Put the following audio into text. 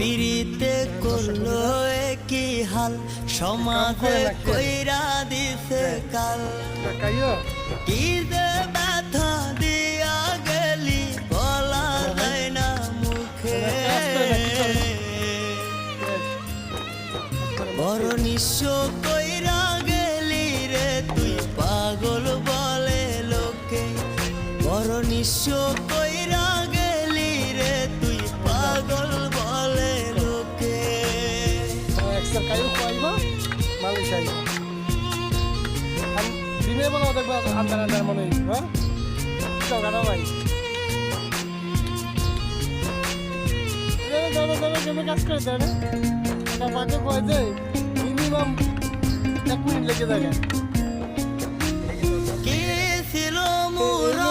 পিরিতে করলো কি হাল সমাজে কইরা দিছে কাল কি যে ব্যথা দিয়া গেলি বলা যায় না মুখে বড় নিঃস্ব কইরা গেলি রে তুই পাগল বলে লোকে বড় নিঃস্ব কইরা গেলি রে তুই পাগল বলে লোকে কায়ু পাইবা মানুষ আইবা দিনের বেলা দেখবা আন্ধার আন্ধার মনে হইব হ্যাঁ টাকা ভাই কেমন কাজ করে দেয় না এটা বাজে কয় যে মিনিমাম 1 মিনিট লেগে যায় কি ছিল মোরা